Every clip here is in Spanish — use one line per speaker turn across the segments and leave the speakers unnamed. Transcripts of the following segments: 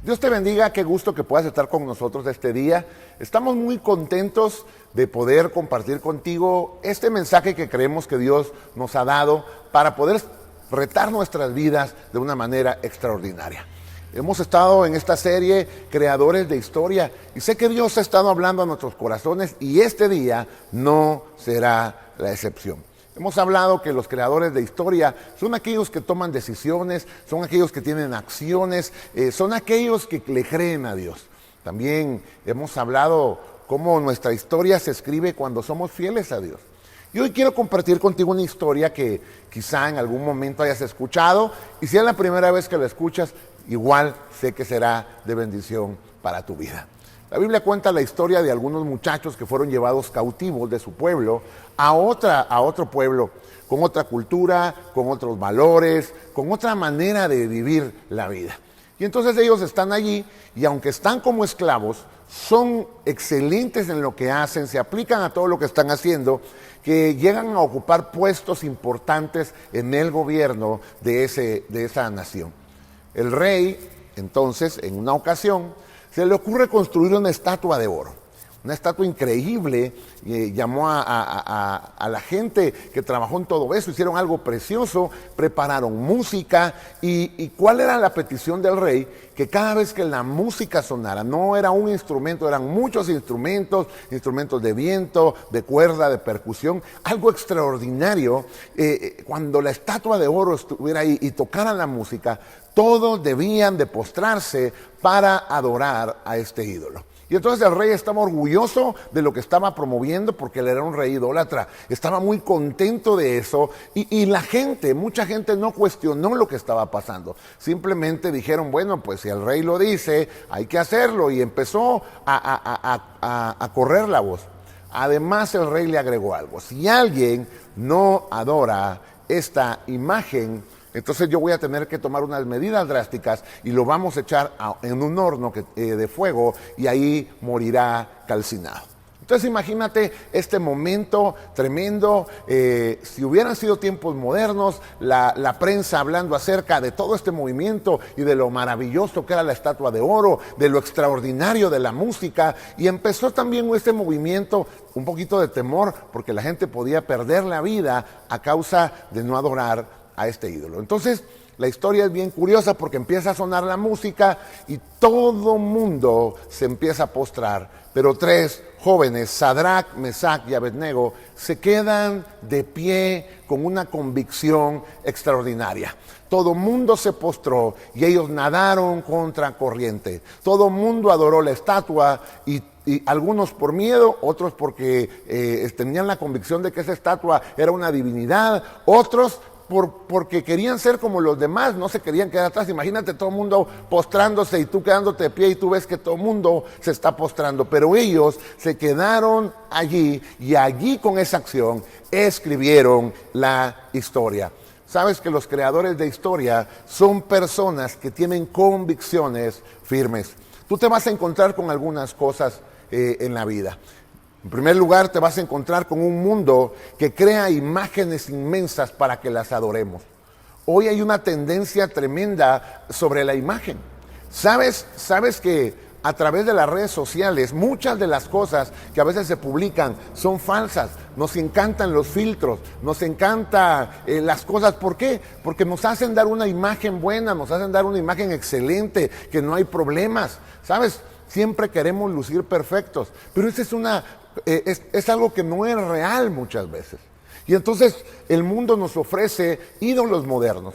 Dios te bendiga, qué gusto que puedas estar con nosotros este día. Estamos muy contentos de poder compartir contigo este mensaje que creemos que Dios nos ha dado para poder retar nuestras vidas de una manera extraordinaria. Hemos estado en esta serie Creadores de Historia y sé que Dios ha estado hablando a nuestros corazones y este día no será la excepción. Hemos hablado que los creadores de historia son aquellos que toman decisiones, son aquellos que tienen acciones, son aquellos que le creen a Dios. También hemos hablado cómo nuestra historia se escribe cuando somos fieles a Dios. Y hoy quiero compartir contigo una historia que quizá en algún momento hayas escuchado y si es la primera vez que la escuchas, igual sé que será de bendición para tu vida. La Biblia cuenta la historia de algunos muchachos que fueron llevados cautivos de su pueblo a otro pueblo, con otra cultura, con otros valores, con otra manera de vivir la vida. Y entonces ellos están allí y aunque están como esclavos, son excelentes en lo que hacen, se aplican a todo lo que están haciendo, que llegan a ocupar puestos importantes en el gobierno de esa nación. El rey, entonces, en una ocasión, se le ocurre construir una estatua de oro, una estatua increíble, llamó a la gente que trabajó en todo eso, hicieron algo precioso, prepararon música y ¿cuál era la petición del rey? Que cada vez que la música sonara, no era un instrumento, eran muchos instrumentos, instrumentos de viento, de cuerda, de percusión, algo extraordinario, cuando la estatua de oro estuviera ahí y tocara la música, todos debían de postrarse para adorar a este ídolo. Y entonces el rey estaba orgulloso de lo que estaba promoviendo porque él era un rey idólatra. Estaba muy contento de eso y la gente, mucha gente no cuestionó lo que estaba pasando. Simplemente dijeron, bueno, pues si el rey lo dice, hay que hacerlo. Y empezó a correr la voz. Además el rey le agregó algo. Si alguien no adora esta imagen, entonces yo voy a tener que tomar unas medidas drásticas y lo vamos a echar en un horno de fuego y ahí morirá calcinado. Entonces imagínate este momento tremendo, si hubieran sido tiempos modernos, la prensa hablando acerca de todo este movimiento y de lo maravilloso que era la estatua de oro, de lo extraordinario de la música, y empezó también este movimiento, un poquito de temor, porque la gente podía perder la vida a causa de no adorar a este ídolo. Entonces la historia es bien curiosa porque empieza a sonar la música y todo mundo se empieza a postrar, pero tres jóvenes, Sadrach, Mesach y Abednego, se quedan de pie con una convicción extraordinaria. Todo mundo se postró y ellos nadaron contra corriente. Todo mundo adoró la estatua y algunos por miedo, otros porque tenían la convicción de que esa estatua era una divinidad, otros porque querían ser como los demás, no se querían quedar atrás. Imagínate todo el mundo postrándose y tú quedándote de pie y tú ves que todo el mundo se está postrando, pero ellos se quedaron allí y allí con esa acción escribieron la historia. Sabes que los creadores de historia son personas que tienen convicciones firmes. Tú te vas a encontrar con algunas cosas en la vida. En primer lugar, te vas a encontrar con un mundo que crea imágenes inmensas para que las adoremos. Hoy hay una tendencia tremenda sobre la imagen. ¿Sabes que a través de las redes sociales muchas de las cosas que a veces se publican son falsas? Nos encantan los filtros, nos encantan las cosas. ¿Por qué? Porque nos hacen dar una imagen buena, nos hacen dar una imagen excelente, que no hay problemas. ¿Sabes? Siempre queremos lucir perfectos, pero esa es algo que no es real muchas veces. Y entonces el mundo nos ofrece ídolos modernos.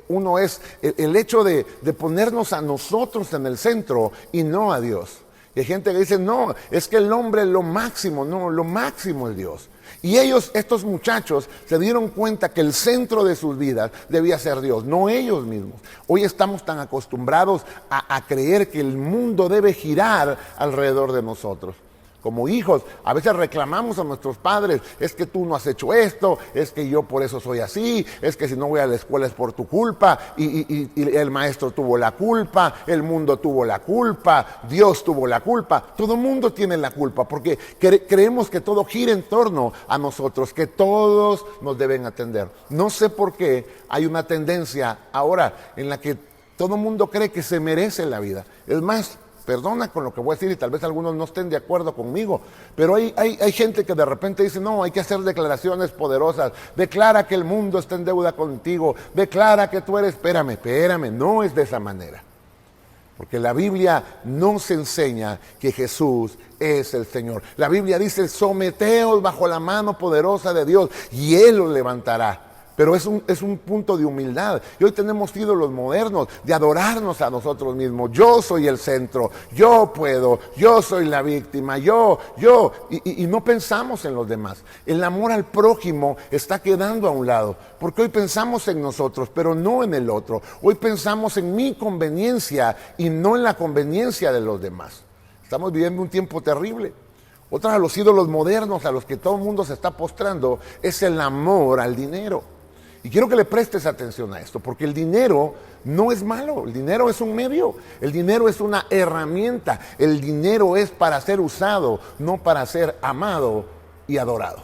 Uno es el hecho de ponernos a nosotros en el centro y no a Dios. Y hay gente que dice, no, es que el hombre es lo máximo. No, lo máximo es Dios. Y estos muchachos, se dieron cuenta que el centro de sus vidas debía ser Dios, no ellos mismos. Hoy estamos tan acostumbrados a creer que el mundo debe girar alrededor de nosotros. Como hijos, a veces reclamamos a nuestros padres, es que tú no has hecho esto, es que yo por eso soy así, es que si no voy a la escuela es por tu culpa, y el maestro tuvo la culpa, el mundo tuvo la culpa, Dios tuvo la culpa, todo el mundo tiene la culpa, porque creemos que todo gira en torno a nosotros, que todos nos deben atender. No sé por qué hay una tendencia ahora en la que Todo el mundo cree que se merece la vida. Es más, perdona con lo que voy a decir y tal vez algunos no estén de acuerdo conmigo, pero hay gente que de repente dice, no, hay que hacer declaraciones poderosas. Declara que el mundo está en deuda contigo. Declara que tú eres... Espérame, no es de esa manera. Porque la Biblia nos enseña que Jesús es el Señor. La Biblia dice, someteos bajo la mano poderosa de Dios y Él los levantará. Pero es un punto de humildad. Y hoy tenemos ídolos modernos de adorarnos a nosotros mismos. Yo soy el centro, yo puedo, yo soy la víctima, yo. Y no pensamos en los demás. El amor al prójimo está quedando a un lado. Porque hoy pensamos en nosotros, pero no en el otro. Hoy pensamos en mi conveniencia y no en la conveniencia de los demás. Estamos viviendo un tiempo terrible. Otro de los ídolos modernos a los que todo el mundo se está postrando es el amor al dinero. Y quiero que le prestes atención a esto, porque el dinero no es malo, el dinero es un medio, el dinero es una herramienta, el dinero es para ser usado, no para ser amado y adorado.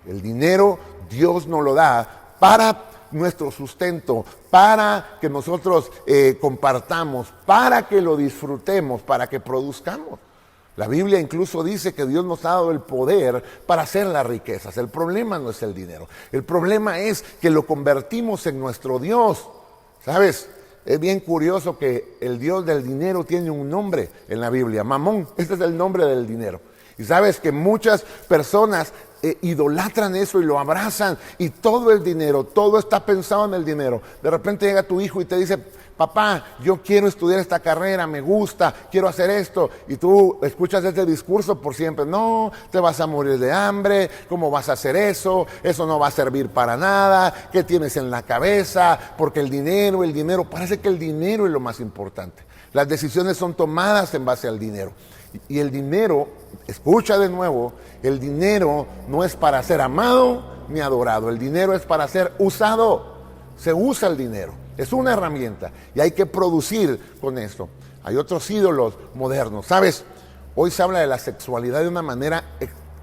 El dinero Dios nos lo da para nuestro sustento, para que nosotros compartamos, para que lo disfrutemos, para que produzcamos. La Biblia incluso dice que Dios nos ha dado el poder para hacer las riquezas. El problema no es el dinero. El problema es que lo convertimos en nuestro Dios. ¿Sabes? Es bien curioso que el Dios del dinero tiene un nombre en la Biblia. Mamón, este es el nombre del dinero. Y sabes que muchas personas idolatran eso y lo abrazan. Y todo el dinero, todo está pensado en el dinero. De repente llega tu hijo y te dice, papá, yo quiero estudiar esta carrera, me gusta, quiero hacer esto. Y tú escuchas este discurso por siempre. No, te vas a morir de hambre, ¿cómo vas a hacer eso? Eso no va a servir para nada. ¿Qué tienes en la cabeza? Porque el dinero, parece que el dinero es lo más importante. Las decisiones son tomadas en base al dinero. Y el dinero, escucha de nuevo, el dinero no es para ser amado ni adorado. El dinero es para ser usado. Se usa el dinero. Es una herramienta y hay que producir con esto. Hay otros ídolos modernos. ¿Sabes? Hoy se habla de la sexualidad de una manera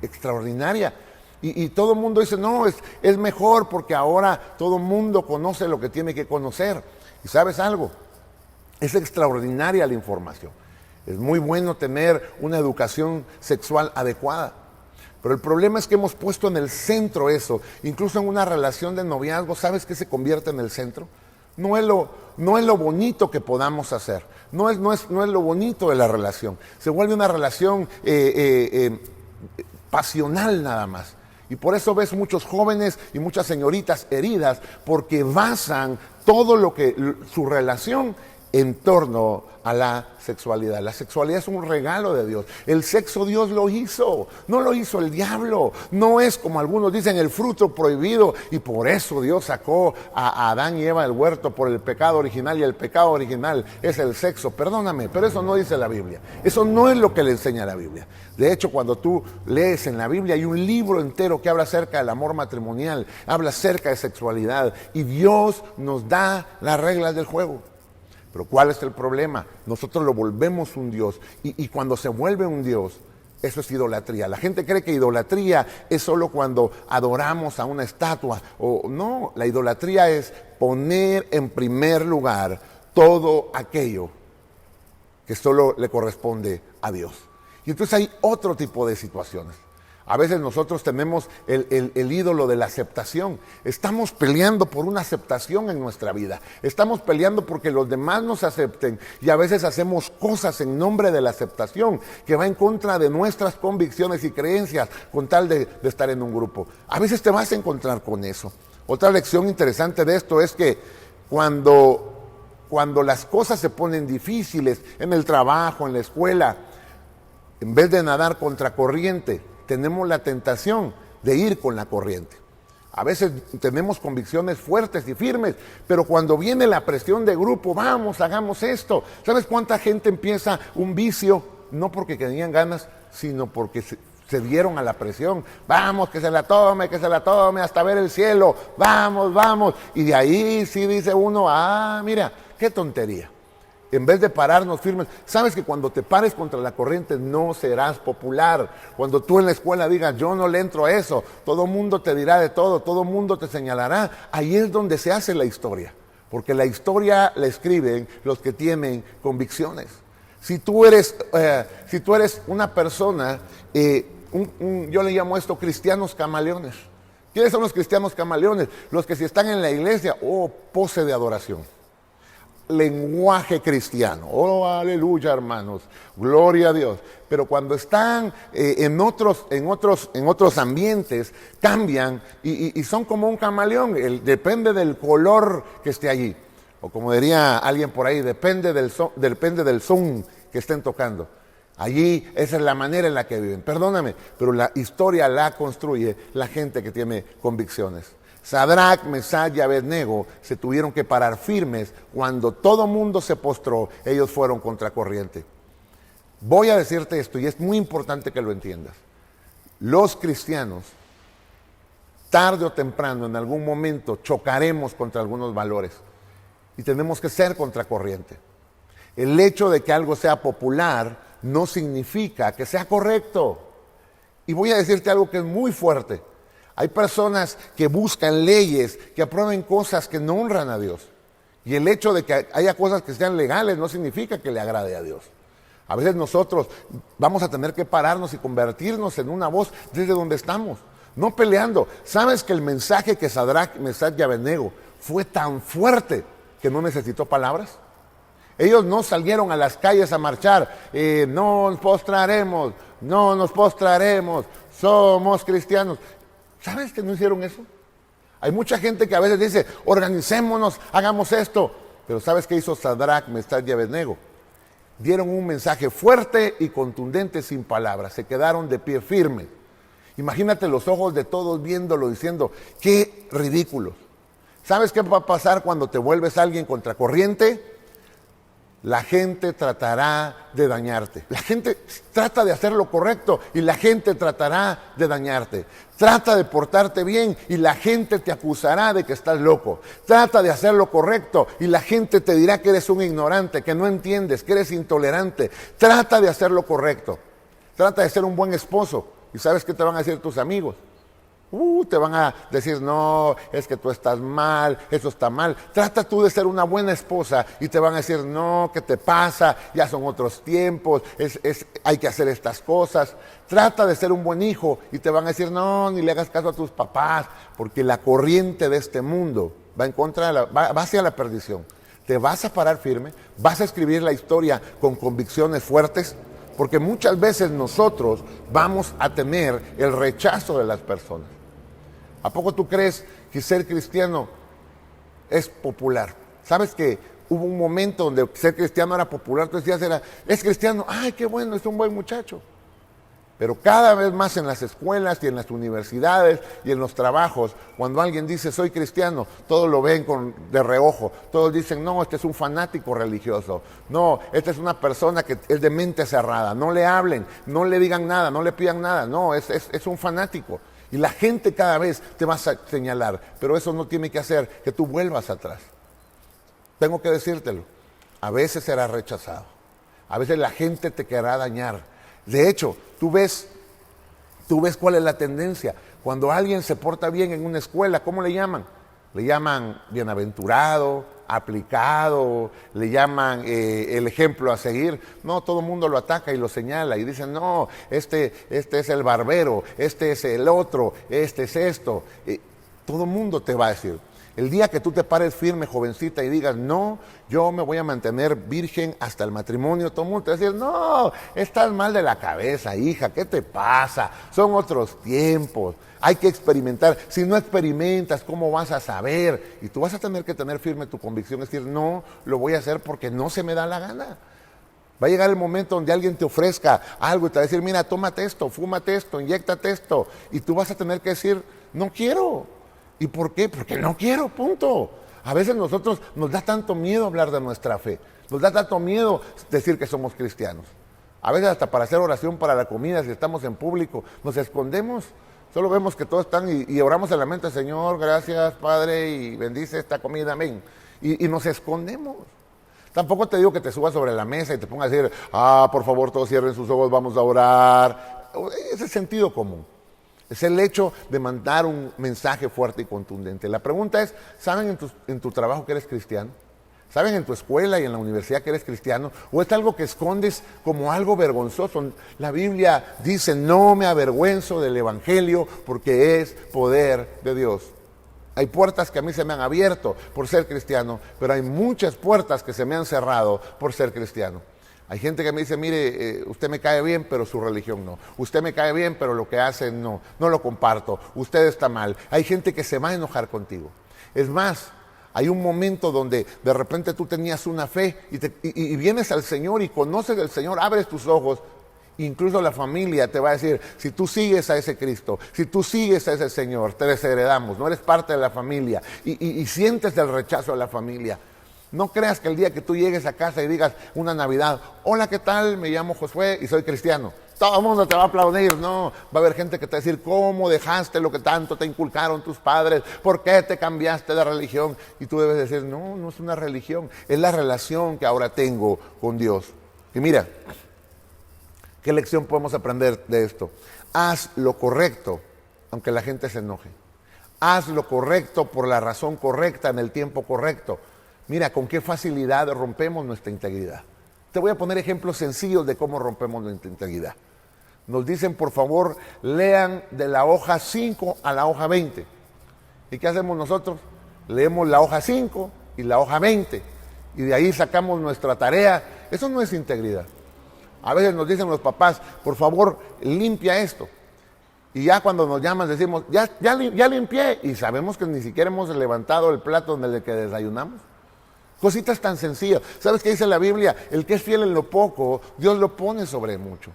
extraordinaria. Y todo el mundo dice, no, es mejor porque ahora todo el mundo conoce lo que tiene que conocer. ¿Y sabes algo? Es extraordinaria la información. Es muy bueno tener una educación sexual adecuada. Pero el problema es que hemos puesto en el centro eso. Incluso en una relación de noviazgo, ¿sabes qué se convierte en el centro? No es lo bonito que podamos hacer. No es lo bonito de la relación. Se vuelve una relación pasional nada más. Y por eso ves muchos jóvenes y muchas señoritas heridas, porque basan todo su relación en torno a la sexualidad. La sexualidad es un regalo de Dios. El sexo Dios lo hizo, no lo hizo el diablo. No es como algunos dicen el fruto prohibido y por eso Dios sacó a Adán y Eva del huerto por el pecado original y el pecado original es el sexo. Perdóname, pero eso no dice la Biblia. Eso no es lo que le enseña la Biblia. De hecho, cuando tú lees en la Biblia hay un libro entero que habla acerca del amor matrimonial, habla acerca de sexualidad y Dios nos da las reglas del juego. Pero ¿cuál es el problema? Nosotros lo volvemos un Dios y cuando se vuelve un Dios, eso es idolatría. La gente cree que idolatría es solo cuando adoramos a una estatua. O no, la idolatría es poner en primer lugar todo aquello que solo le corresponde a Dios. Y entonces hay otro tipo de situaciones. A veces nosotros tenemos el ídolo de la aceptación. Estamos peleando por una aceptación en nuestra vida. Estamos peleando porque los demás nos acepten. Y a veces hacemos cosas en nombre de la aceptación que va en contra de nuestras convicciones y creencias con tal de estar en un grupo. A veces te vas a encontrar con eso. Otra lección interesante de esto es que cuando las cosas se ponen difíciles en el trabajo, en la escuela, en vez de nadar contra corriente, tenemos la tentación de ir con la corriente. A veces tenemos convicciones fuertes y firmes, pero cuando viene la presión de grupo, vamos, hagamos esto. ¿Sabes cuánta gente empieza un vicio? No porque tenían ganas, sino porque se dieron a la presión. Vamos, que se la tome hasta ver el cielo. Vamos. Y de ahí sí dice uno, mira, qué tontería. En vez de pararnos firmes, sabes que cuando te pares contra la corriente no serás popular. Cuando tú en la escuela digas, yo no le entro a eso, todo el mundo te dirá de todo el mundo te señalará. Ahí es donde se hace la historia. porque la historia la escriben los que tienen convicciones. Si tú eres una persona, yo le llamo esto cristianos camaleones. ¿Quiénes son los cristianos camaleones? Los que si están en la iglesia, pose de adoración. Lenguaje cristiano, aleluya hermanos, gloria a Dios. Pero cuando están en otros ambientes, cambian y son como un camaleón. Depende del color que esté allí. O como diría alguien por ahí, depende del son que estén tocando. Allí esa es la manera en la que viven. Perdóname, pero la historia la construye la gente que tiene convicciones. Sadrach, Mesach y Abednego se tuvieron que parar firmes cuando todo mundo se postró. Ellos fueron contracorriente. Voy a decirte esto y es muy importante que lo entiendas. Los cristianos, tarde o temprano, en algún momento, chocaremos contra algunos valores y tenemos que ser contracorriente. El hecho de que algo sea popular no significa que sea correcto. Y voy a decirte algo que es muy fuerte. Hay personas que buscan leyes, que aprueben cosas que no honran a Dios. Y el hecho de que haya cosas que sean legales no significa que le agrade a Dios. A veces nosotros vamos a tener que pararnos y convertirnos en una voz desde donde estamos, no peleando. ¿Sabes que el mensaje que Sadrach, Mesach y Abednego fue tan fuerte que no necesitó palabras? Ellos no salieron a las calles a marchar, no nos postraremos, somos cristianos. ¿Sabes que no hicieron eso? Hay mucha gente que a veces dice, organicémonos, hagamos esto. Pero ¿sabes qué hizo Sadrach, Mesach y Abednego? Dieron un mensaje fuerte y contundente sin palabras, se quedaron de pie firme. Imagínate los ojos de todos viéndolo, diciendo, qué ridículos. ¿Sabes qué va a pasar cuando te vuelves alguien contracorriente? La gente tratará de dañarte. La gente trata de hacer lo correcto y la gente tratará de dañarte. Trata de portarte bien y la gente te acusará de que estás loco. Trata de hacer lo correcto y la gente te dirá que eres un ignorante, que no entiendes, que eres intolerante. Trata de hacer lo correcto. Trata de ser un buen esposo. ¿Y sabes qué te van a decir tus amigos? Te van a decir, no, es que tú estás mal, eso está mal. Trata tú de ser una buena esposa y te van a decir, no, ¿qué te pasa? Ya son otros tiempos, hay que hacer estas cosas. Trata de ser un buen hijo y te van a decir, no, ni le hagas caso a tus papás, porque la corriente de este mundo va en contra va hacia la perdición. Te vas a parar firme, vas a escribir la historia con convicciones fuertes, porque muchas veces nosotros vamos a tener el rechazo de las personas. ¿A poco tú crees que ser cristiano es popular? ¿Sabes que hubo un momento donde ser cristiano era popular? Tú decías, es cristiano, ay, qué bueno, es un buen muchacho. Pero cada vez más en las escuelas y en las universidades y en los trabajos, cuando alguien dice soy cristiano, todos lo ven de reojo. Todos dicen, no, este es un fanático religioso. No, esta es una persona que es de mente cerrada. No le hablen, no le digan nada, no le pidan nada. No, es un fanático. Y la gente cada vez te va a señalar, pero eso no tiene que hacer que tú vuelvas atrás. Tengo que decírtelo, a veces serás rechazado, a veces la gente te querrá dañar. De hecho, tú ves cuál es la tendencia. Cuando alguien se porta bien en una escuela, ¿cómo le llaman? Le llaman bienaventurado, aplicado, le llaman el ejemplo a seguir. No, todo el mundo lo ataca y lo señala y dicen, no, este es el barbero, este es el otro, este es esto. Todo el mundo te va a decir. El día que tú te pares firme, jovencita, y digas, no, yo me voy a mantener virgen hasta el matrimonio, todo el mundo te va a decir, no, estás mal de la cabeza, hija, ¿qué te pasa? Son otros tiempos, hay que experimentar. Si no experimentas, ¿cómo vas a saber? Y tú vas a tener que tener firme tu convicción, es decir, no, lo voy a hacer porque no se me da la gana. Va a llegar el momento donde alguien te ofrezca algo y te va a decir, mira, tómate esto, fúmate esto, inyéctate esto, y tú vas a tener que decir, no quiero. ¿Y por qué? Porque no quiero, punto. A veces nosotros nos da tanto miedo hablar de nuestra fe, nos da tanto miedo decir que somos cristianos. A veces hasta para hacer oración para la comida, si estamos en público, nos escondemos. Solo vemos que todos están y oramos en la mente, Señor, gracias, Padre, y bendice esta comida, amén. Y nos escondemos. Tampoco te digo que te subas sobre la mesa y te pongas a decir, por favor, todos cierren sus ojos, vamos a orar. Ese es sentido común. Es el hecho de mandar un mensaje fuerte y contundente. La pregunta es, ¿saben en tu trabajo que eres cristiano? ¿Saben en tu escuela y en la universidad que eres cristiano? ¿O es algo que escondes como algo vergonzoso? La Biblia dice, no me avergüenzo del Evangelio porque es poder de Dios. Hay puertas que a mí se me han abierto por ser cristiano, pero hay muchas puertas que se me han cerrado por ser cristiano. Hay gente que me dice, mire, usted me cae bien, pero su religión no. Usted me cae bien, pero lo que hace no lo comparto. Usted está mal. Hay gente que se va a enojar contigo. Es más, hay un momento donde de repente tú tenías una fe y vienes al Señor y conoces al Señor, abres tus ojos. Incluso la familia te va a decir, si tú sigues a ese Cristo, si tú sigues a ese Señor, te desheredamos, no eres parte de la familia y sientes el rechazo de la familia. No creas que el día que tú llegues a casa y digas una Navidad, hola, ¿qué tal? Me llamo Josué y soy cristiano. Todo el mundo te va a aplaudir. No, va a haber gente que te va a decir, ¿cómo dejaste lo que tanto te inculcaron tus padres? ¿Por qué te cambiaste de religión? Y tú debes decir, no es una religión, es la relación que ahora tengo con Dios. Y mira, ¿qué lección podemos aprender de esto? Haz lo correcto, aunque la gente se enoje. Haz lo correcto por la razón correcta, en el tiempo correcto. Mira, con qué facilidad rompemos nuestra integridad. Te voy a poner ejemplos sencillos de cómo rompemos nuestra integridad. Nos dicen, por favor, lean de la hoja 5 a la hoja 20. ¿Y qué hacemos nosotros? Leemos la hoja 5 y la hoja 20. Y de ahí sacamos nuestra tarea. Eso no es integridad. A veces nos dicen los papás, por favor, limpia esto. Y ya cuando nos llaman decimos, ya limpié. Y sabemos que ni siquiera hemos levantado el plato en el que desayunamos. Cositas tan sencillas. ¿Sabes qué dice la Biblia? El que es fiel en lo poco, Dios lo pone sobre mucho.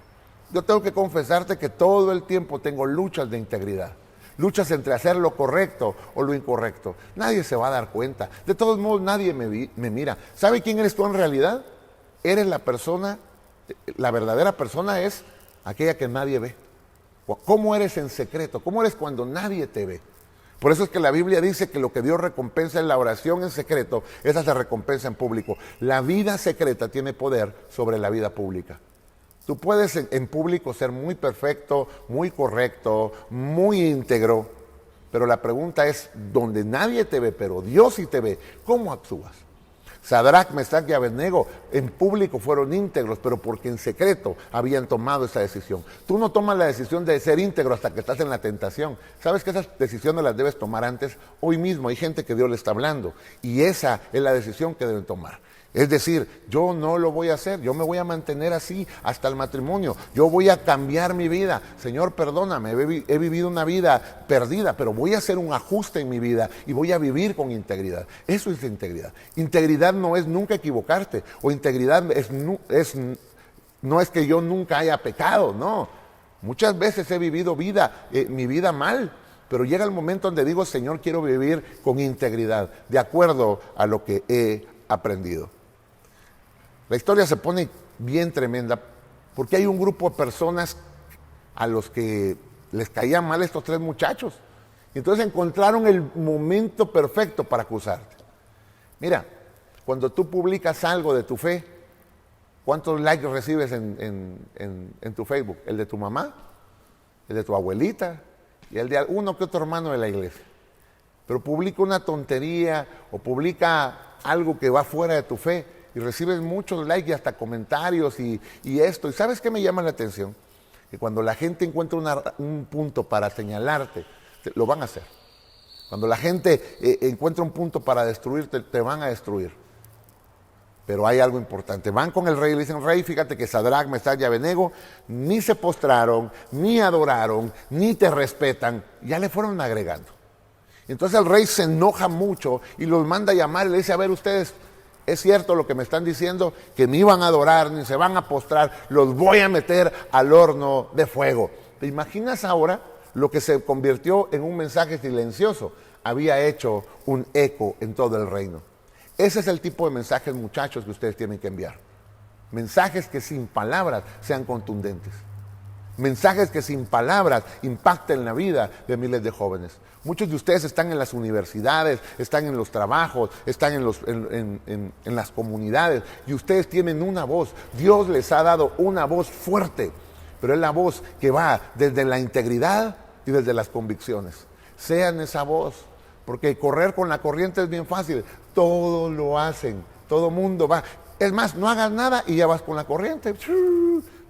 Yo tengo que confesarte que todo el tiempo tengo luchas de integridad. Luchas entre hacer lo correcto o lo incorrecto. Nadie se va a dar cuenta. De todos modos, nadie me mira. ¿Sabe quién eres tú en realidad? Eres la persona, la verdadera persona es aquella que nadie ve. ¿Cómo eres en secreto? ¿Cómo eres cuando nadie te ve? Por eso es que la Biblia dice que lo que Dios recompensa en la oración en secreto, esa se recompensa en público. La vida secreta tiene poder sobre la vida pública. Tú puedes en público ser muy perfecto, muy correcto, muy íntegro, pero la pregunta es, donde nadie te ve, pero Dios sí te ve, ¿cómo actúas? Sadrac, Mesach y Abednego en público fueron íntegros, pero porque en secreto habían tomado esa decisión. Tú no tomas la decisión de ser íntegro hasta que estás en la tentación. ¿Sabes que esas decisiones las debes tomar antes? Hoy mismo hay gente que Dios le está hablando y esa es la decisión que deben tomar. Es decir, yo no lo voy a hacer, yo me voy a mantener así hasta el matrimonio, yo voy a cambiar mi vida. Señor, perdóname, he vivido una vida perdida, pero voy a hacer un ajuste en mi vida y voy a vivir con integridad. Eso es integridad. Integridad no es nunca equivocarte, o integridad no es que yo nunca haya pecado, no. Muchas veces he vivido mi vida mal, pero llega el momento donde digo, Señor, quiero vivir con integridad, de acuerdo a lo que he aprendido. La historia se pone bien tremenda porque hay un grupo de personas a los que les caían mal estos tres muchachos. Y entonces encontraron el momento perfecto para acusarte. Mira, cuando tú publicas algo de tu fe, ¿cuántos likes recibes en tu Facebook? ¿El de tu mamá? ¿El de tu abuelita? Y el de uno que otro hermano de la iglesia. Pero publica una tontería o publica algo que va fuera de tu fe y recibes muchos likes y hasta comentarios y esto. ¿Y sabes qué me llama la atención? Que cuando la gente encuentra un punto para señalarte, lo van a hacer. Cuando la gente encuentra un punto para destruirte, te van a destruir. Pero hay algo importante. Van con el rey y le dicen, rey, fíjate que Sadrac, Mesach y Abednego ni se postraron, ni adoraron, ni te respetan. Ya le fueron agregando. Entonces el rey se enoja mucho y los manda a llamar y le dice, a ver ustedes, es cierto lo que me están diciendo, que ni van a adorar, ni se van a postrar, los voy a meter al horno de fuego. ¿Te imaginas ahora lo que se convirtió en un mensaje silencioso? Había hecho un eco en todo el reino. Ese es el tipo de mensajes, muchachos, que ustedes tienen que enviar. Mensajes que sin palabras sean contundentes. Mensajes que sin palabras impacten la vida de miles de jóvenes. Muchos de ustedes están en las universidades, están en los trabajos, están en las comunidades y ustedes tienen una voz. Dios les ha dado una voz fuerte, pero es la voz que va desde la integridad y desde las convicciones. Sean esa voz, porque correr con la corriente es bien fácil. Todos lo hacen, todo mundo va. Es más, no hagas nada y ya vas con la corriente.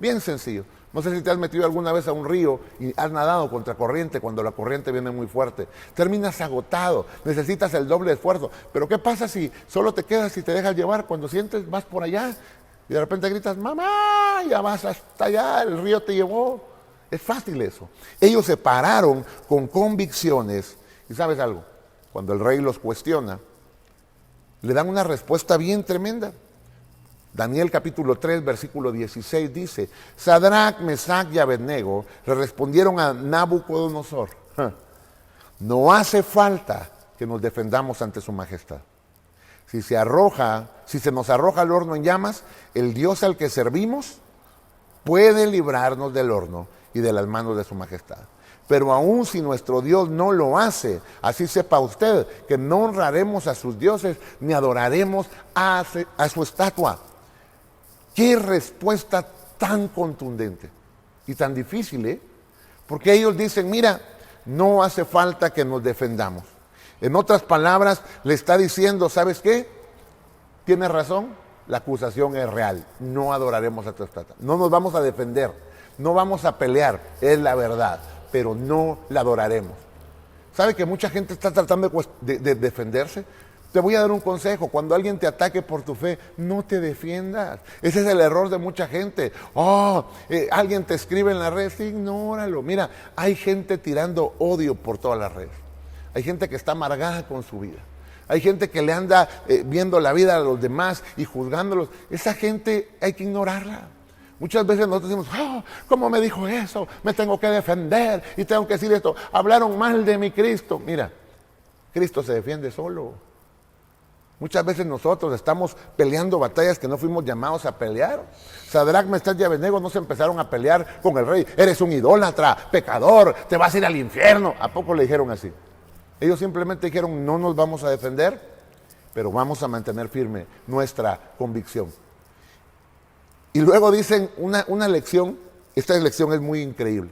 Bien sencillo. No sé si te has metido alguna vez a un río y has nadado contra corriente cuando la corriente viene muy fuerte. Terminas agotado, necesitas el doble de esfuerzo. Pero ¿qué pasa si solo te quedas y te dejas llevar? Cuando sientes, vas por allá y de repente gritas, mamá, ya vas hasta allá, el río te llevó. Es fácil eso. Ellos se pararon con convicciones. Y ¿sabes algo? Cuando el rey los cuestiona, le dan una respuesta bien tremenda. Daniel capítulo 3, versículo 16 dice, Sadrach, Mesach y Abednego le respondieron a Nabucodonosor, no hace falta que nos defendamos ante su majestad. Si se nos arroja al horno en llamas, el Dios al que servimos puede librarnos del horno y de las manos de su majestad. Pero aun si nuestro Dios no lo hace, así sepa usted que no honraremos a sus dioses ni adoraremos a su estatua. ¡Qué respuesta tan contundente y tan difícil, eh! Porque ellos dicen, mira, no hace falta que nos defendamos. En otras palabras, le está diciendo, ¿sabes qué? Tienes razón, la acusación es real. No adoraremos a tu estatua. No nos vamos a defender, no vamos a pelear, es la verdad, pero no la adoraremos. ¿Sabe que mucha gente está tratando de defenderse? Te voy a dar un consejo, cuando alguien te ataque por tu fe, no te defiendas. Ese es el error de mucha gente. Alguien te escribe en la red, sí, ignóralo. Mira, hay gente tirando odio por todas las redes. Hay gente que está amargada con su vida. Hay gente que le anda viendo la vida a los demás y juzgándolos. Esa gente hay que ignorarla. Muchas veces nosotros decimos, ¿cómo me dijo eso? Me tengo que defender y tengo que decir esto. Hablaron mal de mi Cristo. Mira, Cristo se defiende solo. Muchas veces nosotros estamos peleando batallas que no fuimos llamados a pelear. Sadrach, Mesach y Abednego no se empezaron a pelear con el rey. Eres un idólatra, pecador, te vas a ir al infierno. ¿A poco le dijeron así? Ellos simplemente dijeron, no nos vamos a defender, pero vamos a mantener firme nuestra convicción. Y luego dicen una lección, esta lección es muy increíble.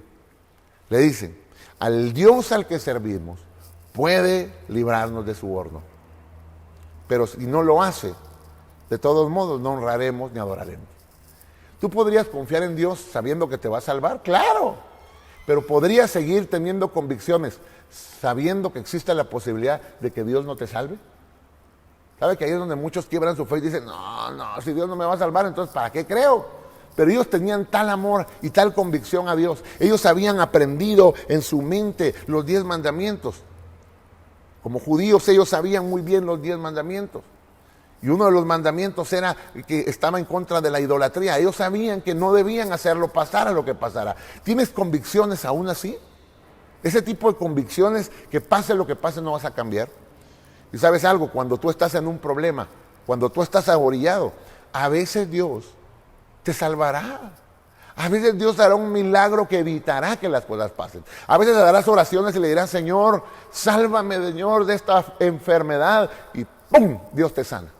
Le dicen, al Dios al que servimos puede librarnos de su horno. Pero si no lo hace, de todos modos no honraremos ni adoraremos. ¿Tú podrías confiar en Dios sabiendo que te va a salvar? ¡Claro! Pero podrías seguir teniendo convicciones sabiendo que existe la posibilidad de que Dios no te salve. ¿Sabe que ahí es donde muchos quiebran su fe y dicen, no, si Dios no me va a salvar, entonces ¿para qué creo? Pero ellos tenían tal amor y tal convicción a Dios. Ellos habían aprendido en su mente los 10 mandamientos. Como judíos ellos sabían muy bien los 10 mandamientos. Y uno de los mandamientos era que estaba en contra de la idolatría. Ellos sabían que no debían hacerlo, pasara lo que pasara. ¿Tienes convicciones aún así? Ese tipo de convicciones, que pase lo que pase, no vas a cambiar. Y sabes algo, cuando tú estás en un problema, cuando tú estás ahorillado, a veces Dios te salvará. A veces Dios hará un milagro que evitará que las cosas pasen. A veces le darás oraciones y le dirás, Señor, sálvame, Señor, de esta enfermedad. Y ¡pum!, Dios te sana.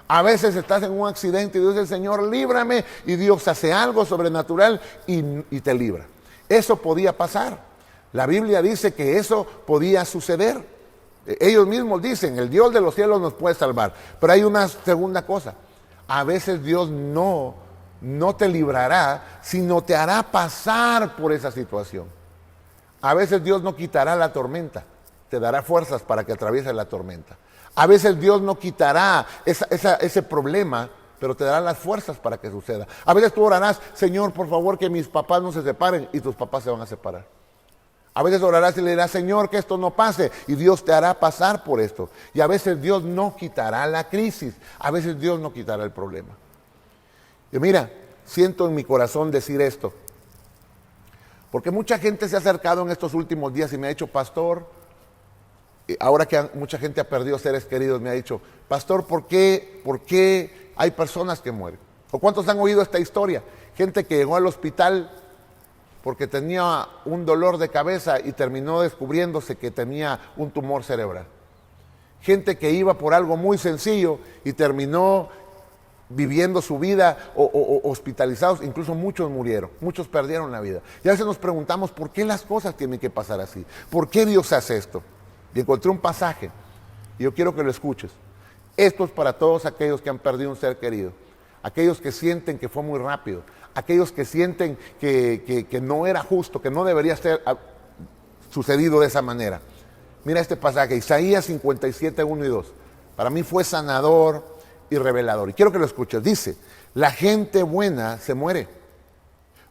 A veces estás en un accidente y Dios dice, Señor, líbrame. Y Dios hace algo sobrenatural y te libra. Eso podía pasar. La Biblia dice que eso podía suceder. Ellos mismos dicen, el Dios de los cielos nos puede salvar. Pero hay una segunda cosa. A veces Dios no te librará, sino te hará pasar por esa situación. A veces Dios no quitará la tormenta, te dará fuerzas para que atravieses la tormenta. A veces Dios no quitará ese problema, pero te dará las fuerzas para que suceda. A veces tú orarás, Señor, por favor, que mis papás no se separen, y tus papás se van a separar. A veces orarás y le dirás, Señor, que esto no pase, y Dios te hará pasar por esto. Y a veces Dios no quitará la crisis, a veces Dios no quitará el problema. Y mira, siento en mi corazón decir esto, porque mucha gente se ha acercado en estos últimos días y me ha dicho, pastor, ahora que mucha gente ha perdido seres queridos, me ha dicho, pastor, ¿por qué hay personas que mueren? ¿O cuántos han oído esta historia? Gente que llegó al hospital porque tenía un dolor de cabeza y terminó descubriéndose que tenía un tumor cerebral. Gente que iba por algo muy sencillo y terminó viviendo su vida o hospitalizados, incluso muchos murieron, muchos perdieron la vida. Y a veces nos preguntamos por qué las cosas tienen que pasar así, por qué Dios hace esto. Y encontré un pasaje, y yo quiero que lo escuches. Esto es para todos aquellos que han perdido un ser querido, aquellos que sienten que fue muy rápido, aquellos que sienten que no era justo, que no debería ser sucedido de esa manera. Mira este pasaje, Isaías 57, 1 y 2. Para mí fue sanador y revelador. Y quiero que lo escuches. Dice, la gente buena se muere.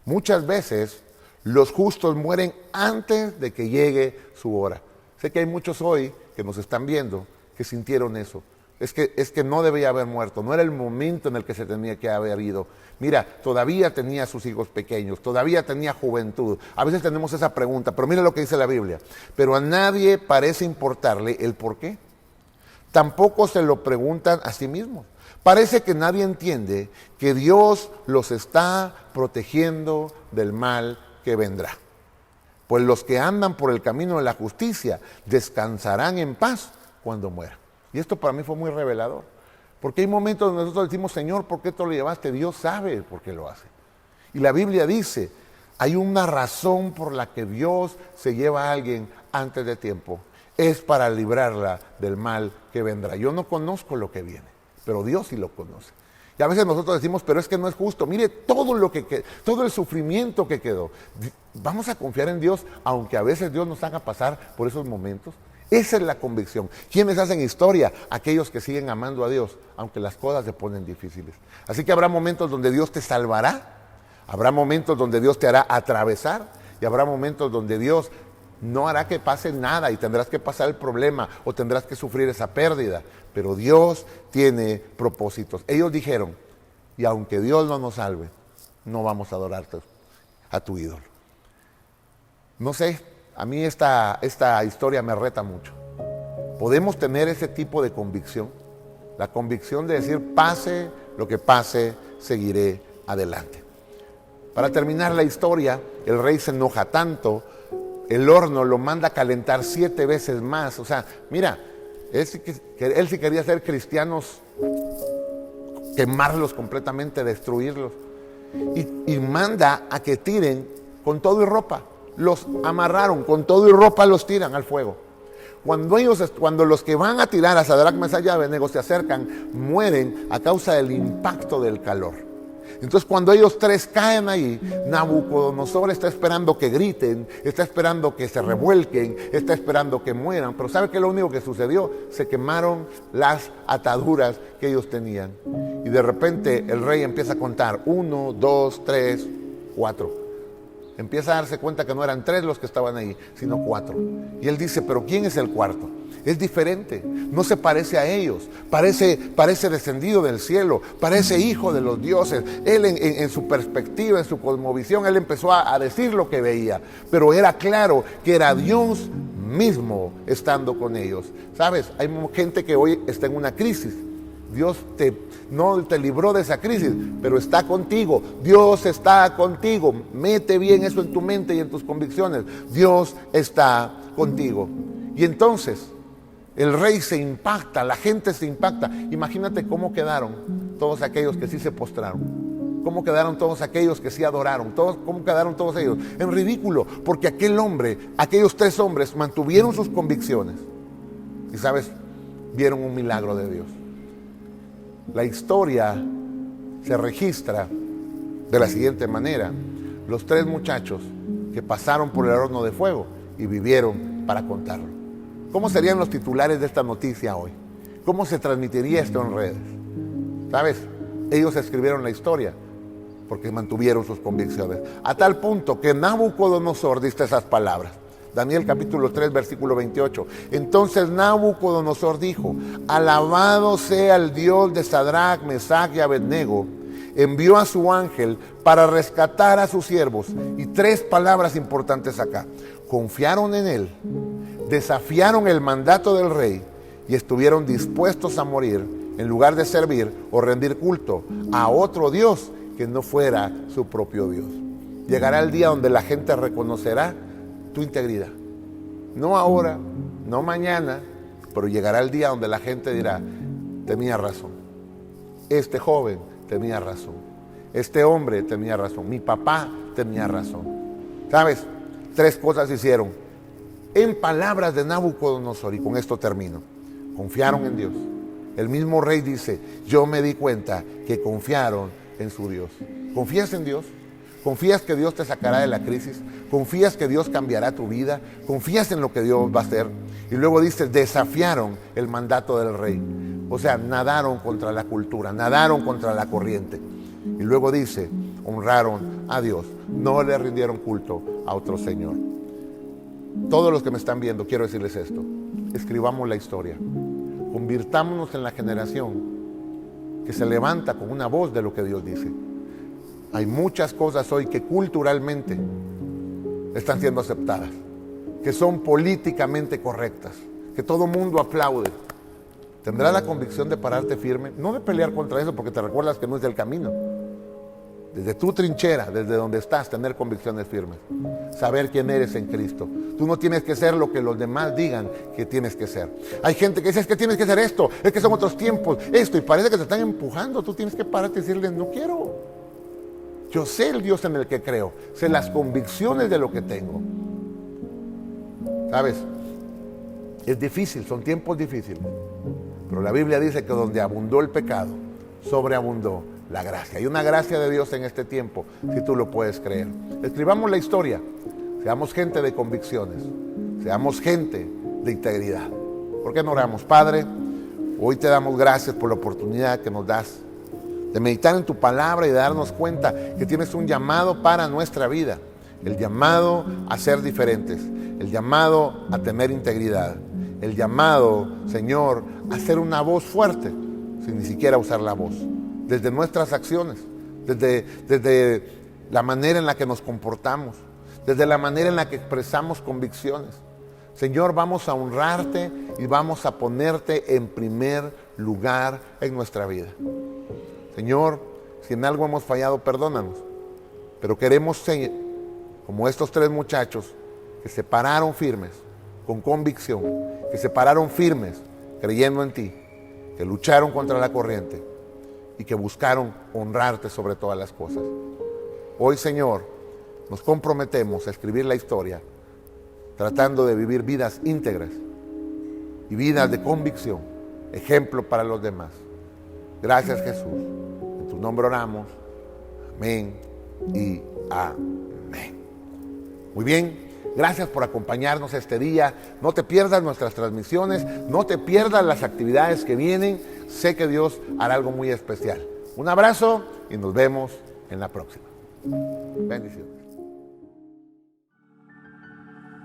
Muchas veces los justos mueren antes de que llegue su hora. Sé que hay muchos hoy que nos están viendo que sintieron eso. Es que no debía haber muerto, no era el momento en el que se tenía que haber ido. Mira, todavía tenía sus hijos pequeños, todavía tenía juventud. A veces tenemos esa pregunta, pero mira lo que dice la Biblia. Pero a nadie parece importarle el por qué. Tampoco se lo preguntan a sí mismos. Parece que nadie entiende que Dios los está protegiendo del mal que vendrá. Pues los que andan por el camino de la justicia descansarán en paz cuando mueran. Y esto para mí fue muy revelador. Porque hay momentos donde nosotros decimos, Señor, ¿por qué te lo llevaste? Dios sabe por qué lo hace. Y la Biblia dice, hay una razón por la que Dios se lleva a alguien antes de tiempo. Es para librarla del mal que vendrá. Yo no conozco lo que viene, pero Dios sí lo conoce. Y a veces nosotros decimos, pero es que no es justo. Mire todo el sufrimiento que quedó. Vamos a confiar en Dios, aunque a veces Dios nos haga pasar por esos momentos. Esa es la convicción. ¿Quiénes hacen historia? Aquellos que siguen amando a Dios, aunque las cosas se ponen difíciles. Así que habrá momentos donde Dios te salvará, habrá momentos donde Dios te hará atravesar y habrá momentos donde Dios no hará que pase nada y tendrás que pasar el problema o tendrás que sufrir esa pérdida. Pero Dios tiene propósitos. Ellos dijeron, y aunque Dios no nos salve, no vamos a adorarte a tu ídolo. No sé, a mí esta historia me reta mucho. Podemos tener ese tipo de convicción, la convicción de decir, pase lo que pase, seguiré adelante. Para terminar la historia, el rey se enoja tanto, el horno lo manda a calentar 7 veces más. O sea, mira, él sí quería ser cristianos, quemarlos completamente, destruirlos. Y manda a que tiren con todo y ropa. Los amarraron, con todo y ropa los tiran al fuego. Cuando los que van a tirar a Sadrach, Mesach y Abednego se acercan, mueren a causa del impacto del calor. Entonces cuando ellos 3 caen ahí, Nabucodonosor está esperando que griten, está esperando que se revuelquen, está esperando que mueran. Pero ¿sabe qué es lo único que sucedió? Se quemaron las ataduras que ellos tenían. Y de repente el rey empieza a contar, 1, 2, 3, 4. Empieza a darse cuenta que no eran 3 los que estaban ahí, sino 4. Y él dice, pero ¿quién es el cuarto? Es diferente, no se parece a ellos, parece descendido del cielo, parece hijo de los dioses. Él en su perspectiva, en su cosmovisión, él empezó a decir lo que veía, pero era claro que era Dios mismo estando con ellos. ¿Sabes? Hay gente que hoy está en una crisis. Dios no te libró de esa crisis, pero está contigo. Dios está contigo. Mete bien eso en tu mente y en tus convicciones. Dios está contigo. Y entonces el rey se impacta, la gente se impacta. Imagínate cómo quedaron todos aquellos que sí se postraron. Cómo quedaron todos aquellos que sí adoraron. Cómo quedaron todos ellos. En ridículo, porque aquellos 3 hombres mantuvieron sus convicciones. Y sabes, vieron un milagro de Dios. La historia se registra de la siguiente manera. Los 3 muchachos que pasaron por el horno de fuego y vivieron para contarlo. ¿Cómo serían los titulares de esta noticia hoy? ¿Cómo se transmitiría esto en redes? ¿Sabes? Ellos escribieron la historia porque mantuvieron sus convicciones. A tal punto que Nabucodonosor dice esas palabras. Daniel capítulo 3, versículo 28. Entonces Nabucodonosor dijo, alabado sea el Dios de Sadrach, Mesach y Abednego. Envió a su ángel para rescatar a sus siervos. Y 3 palabras importantes acá. Confiaron en él, desafiaron el mandato del rey y estuvieron dispuestos a morir en lugar de servir o rendir culto a otro Dios que no fuera su propio Dios. Llegará el día donde la gente reconocerá tu integridad. No ahora, no mañana, pero llegará el día donde la gente dirá, tenía razón. este joven tenía razón, este hombre tenía razón, mi papá tenía razón. ¿Sabes? 3 cosas hicieron. En palabras de Nabucodonosor, y con esto termino, confiaron en Dios. El mismo rey dice, yo me di cuenta que confiaron en su Dios. ¿Confías en Dios? ¿Confías que Dios te sacará de la crisis? ¿Confías que Dios cambiará tu vida? ¿Confías en lo que Dios va a hacer? Y luego dice, desafiaron el mandato del rey. O sea, nadaron contra la cultura, nadaron contra la corriente. Y luego dice, honraron a Dios, no le rindieron culto a otro señor. Todos los que me están viendo, quiero decirles esto: escribamos la historia, convirtámonos en la generación que se levanta con una voz de lo que Dios dice. Hay muchas cosas hoy que culturalmente están siendo aceptadas, que son políticamente correctas, que todo mundo aplaude. ¿Tendrás la convicción de pararte firme? No de pelear contra eso porque te recuerdas que no es el camino. Desde tu trinchera, desde donde estás, tener convicciones firmes. Saber quién eres en Cristo. Tú no tienes que ser lo que los demás digan que tienes que ser. Hay gente que dice, es que tienes que ser esto, es que son otros tiempos, esto, y parece que te están empujando. Tú tienes que pararte y decirles, no quiero. Yo sé el Dios en el que creo, sé las convicciones de lo que tengo. ¿Sabes? Es difícil, son tiempos difíciles. Pero la Biblia dice que donde abundó el pecado, sobreabundó la gracia. Hay una gracia de Dios en este tiempo, si tú lo puedes creer. Escribamos la historia, seamos gente de convicciones, seamos gente de integridad. ¿Por qué no oramos? Padre, hoy te damos gracias por la oportunidad que nos das de meditar en tu palabra y de darnos cuenta que tienes un llamado para nuestra vida. El llamado a ser diferentes, el llamado a tener integridad, el llamado, Señor, a ser una voz fuerte, sin ni siquiera usar la voz. Desde nuestras acciones, desde la manera en la que nos comportamos, desde la manera en la que expresamos convicciones. Señor, vamos a honrarte y vamos a ponerte en primer lugar en nuestra vida. Señor, si en algo hemos fallado, perdónanos. Pero queremos ser como estos 3 muchachos que se pararon firmes, con convicción, que se pararon firmes, creyendo en ti, que lucharon contra la corriente y que buscaron honrarte sobre todas las cosas. Hoy, Señor, nos comprometemos a escribir la historia, tratando de vivir vidas íntegras y vidas de convicción, ejemplo para los demás. Gracias, Jesús. En tu nombre oramos. Amén y amén. Muy bien. Gracias por acompañarnos este día. No te pierdas nuestras transmisiones, no te pierdas las actividades que vienen. Sé que Dios hará algo muy especial. Un abrazo y nos vemos en la próxima. Bendiciones.